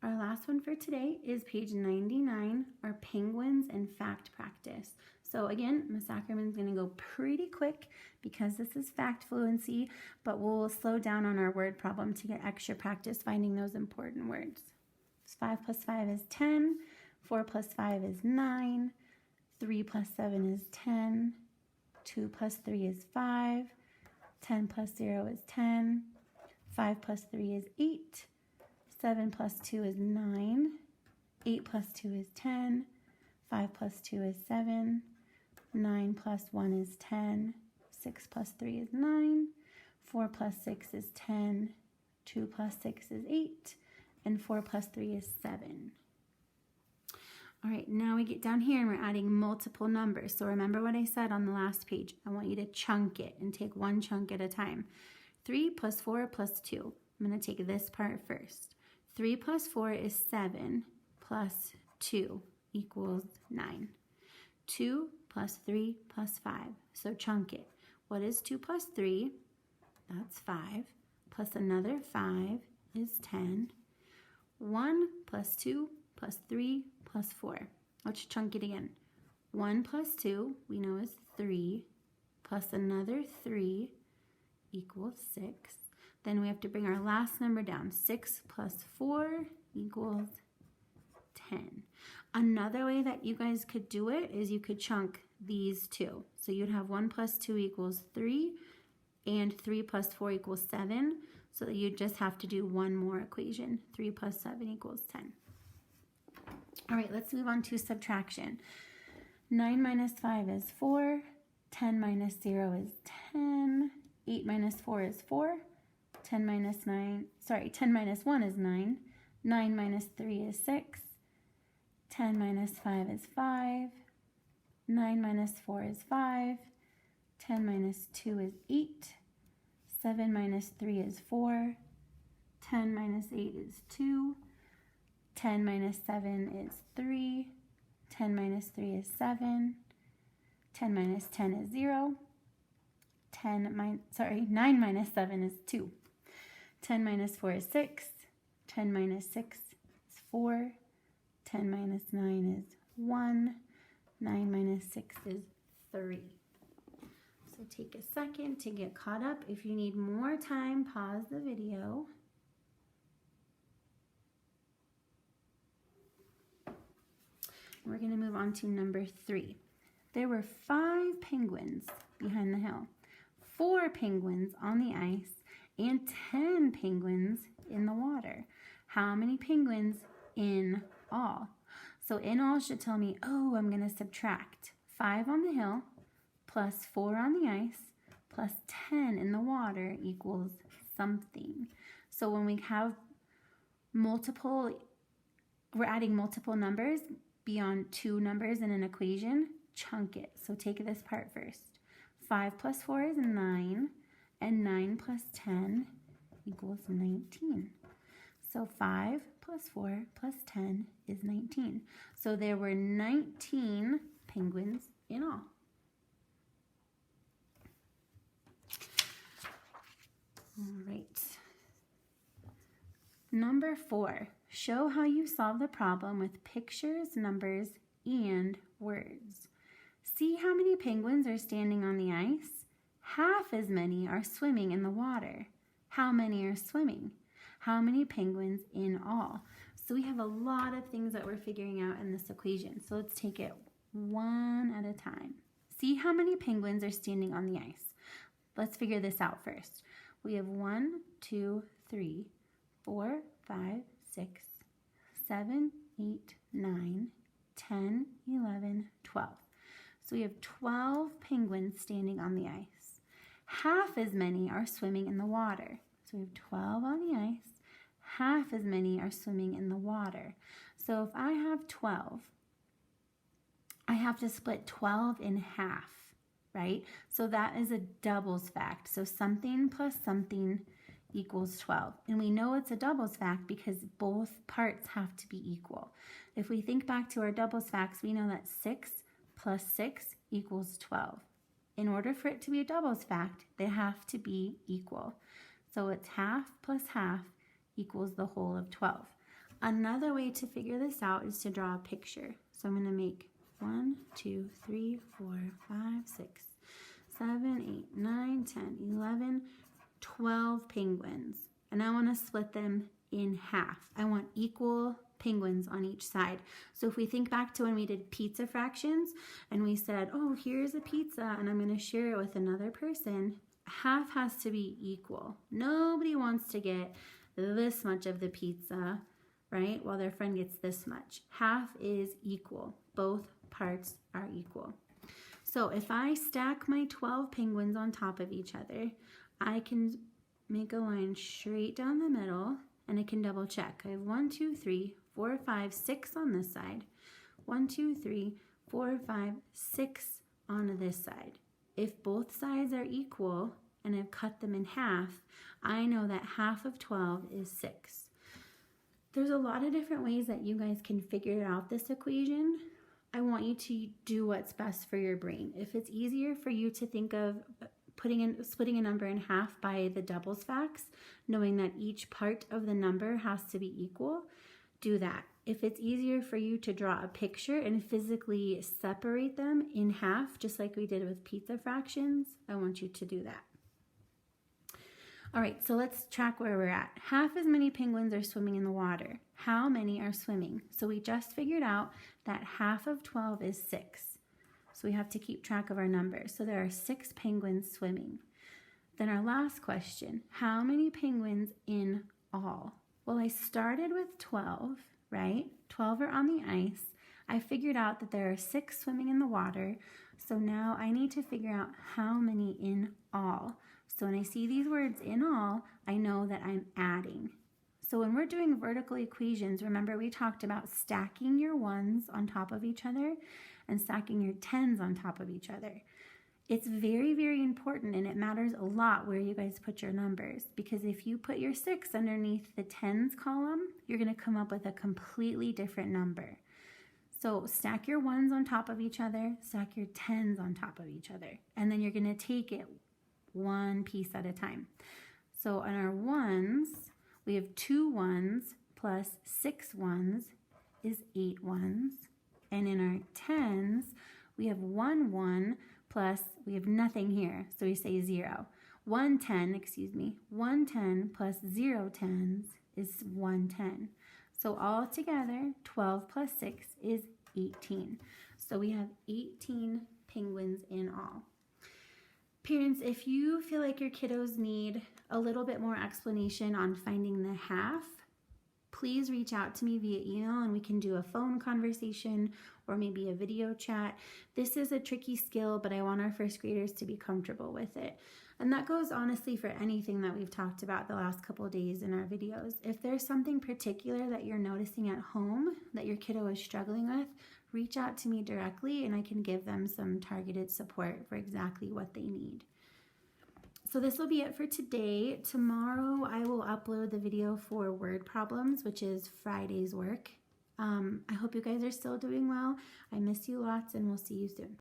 Our last one for today is page 99, our penguins and fact practice. So again, Ms. Ackerman's going to go pretty quick because this is fact fluency, but we'll slow down on our word problem to get extra practice finding those important words. So 5 plus 5 is 10, 4 plus 5 is 9, 3 plus 7 is 10, 2 plus 3 is 5, 10 plus 0 is 10, 5 plus 3 is 8, 7 plus 2 is 9, 8 plus 2 is 10, 5 plus 2 is 7, 9 plus 1 is 10, 6 plus 3 is 9, 4 plus 6 is 10, 2 plus 6 is 8, and 4 plus 3 is 7. All right, now we get down here and we're adding multiple numbers. So remember what I said on the last page. I want you to chunk it and take one chunk at a time. 3 plus 4 plus 2. I'm going to take this part first. 3 plus 4 is 7 plus 2 equals 9. 2 plus 3 plus 5. So chunk it. What is 2 plus 3? That's 5. Plus another 5 is 10. 1 plus 2 plus 3 plus 4. Let's chunk it again. 1 plus 2 we know is 3 plus another 3 equals 6. Then we have to bring our last number down. 6 plus 4 equals 10. Another way that you guys could do it is you could chunk these two. So you'd have 1 plus 2 equals 3 and 3 plus 4 equals 7. So that you just have to do one more equation. 3 plus 7 equals 10. All right, let's move on to subtraction. 9 minus 5 is 4. 10 minus 0 is 10. 8 minus 4 is 4. 10 minus 1 is 9. 9 minus 3 is 6. 10 minus 5 is 5. 9 minus 4 is 5. 10 minus 2 is 8. 7 minus 3 is 4. 10 minus 8 is 2. 10 minus 7 is 3. 10 minus 3 is 7. 10 minus 10 is 0. 9 minus 7 is 2. 10 minus 4 is 6. 10 minus 6 is 4. 10 minus 9 is 1. 9 minus 6 is 3. So take a second to get caught up. If you need more time, pause the video. We're going to move on to number 3. There were 5 penguins behind the hill, 4 penguins on the ice, and 10 penguins in the water. How many penguins in all? So in all should tell me, oh, I'm going to subtract 5 on the hill plus 4 on the ice plus 10 in the water equals something. So when we have we're adding multiple numbers beyond 2 numbers in an equation, chunk it. So take this part first. 5 plus 4 is 9, and 9 plus 10 equals 19. So 5 plus 4 plus 10 is 19. So there were 19 penguins in all. All right. Number 4, show how you solve the problem with pictures, numbers, and words. See how many penguins are standing on the ice? Half as many are swimming in the water. How many are swimming? How many penguins in all? So we have a lot of things that we're figuring out in this equation. So let's take it one at a time. See how many penguins are standing on the ice. Let's figure this out first. We have 1, 2, 3, 4, 5, 6, 7, 8, 9, 10, 11, 12. So we have 12 penguins standing on the ice. Half as many are swimming in the water. So we have 12 on the ice. Half as many are swimming in the water. So if I have 12, I have to split 12 in half, right? So that is a doubles fact. So something plus something equals 12. And we know it's a doubles fact because both parts have to be equal. If we think back to our doubles facts, we know that 6 plus 6 equals 12. In order for it to be a doubles fact, they have to be equal. So it's half plus half equals the whole of 12. Another way to figure this out is to draw a picture. So I'm going to make 1, 2, 3, 4, 5, 6, 7, 8, 9, 10, 11, 12 penguins. And I want to split them in half. I want equal penguins on each side. So if we think back to when we did pizza fractions and we said, oh, here's a pizza and I'm going to share it with another person, half has to be equal. Nobody wants to get this much of the pizza, right, while their friend gets this much. Half is equal. Both parts are equal. So if I stack my 12 penguins on top of each other, I can make a line straight down the middle, and I can double check. I have 1, 2, 3, 4, 5, 6 on this side. 1, 2, 3, 4, 5, 6 on this side. If both sides are equal and I've cut them in half, I know that half of 12 is 6. There's a lot of different ways that you guys can figure out this equation. I want you to do what's best for your brain. If it's easier for you to think of splitting a number in half by the doubles facts, knowing that each part of the number has to be equal, do that. If it's easier for you to draw a picture and physically separate them in half, just like we did with pizza fractions, I want you to do that. All right, so let's track where we're at. Half as many penguins are swimming in the water. How many are swimming? So we just figured out that half of 12 is 6. So we have to keep track of our numbers. So there are 6 penguins swimming. Then our last question, how many penguins in all? Well, I started with 12, right? 12 are on the ice. I figured out that there are 6 swimming in the water. So now I need to figure out how many in all. So when I see these words in all, I know that I'm adding. So when we're doing vertical equations, remember we talked about stacking your ones on top of each other and stacking your tens on top of each other. It's very, very important, and it matters a lot where you guys put your numbers, because if you put your 6 underneath the tens column, you're going to come up with a completely different number. So stack your ones on top of each other, stack your tens on top of each other, and then you're going to take it one piece at a time. So on our ones, we have 2 ones plus 6 ones is 8 ones. And in our tens, we have 1 1 plus, we have nothing here, so we say 0. 1 10 plus 0 tens is 1 10. So all together, 12 plus 6 is 18. So we have 18 penguins in all. Parents, if you feel like your kiddos need a little bit more explanation on finding the half, please reach out to me via email and we can do a phone conversation or maybe a video chat. This is a tricky skill, but I want our first graders to be comfortable with it. And that goes honestly for anything that we've talked about the last couple of days in our videos. If there's something particular that you're noticing at home that your kiddo is struggling with, reach out to me directly and I can give them some targeted support for exactly what they need. So this will be it for today. Tomorrow I will upload the video for word problems, which is Friday's work. I hope you guys are still doing well. I miss you lots and we'll see you soon.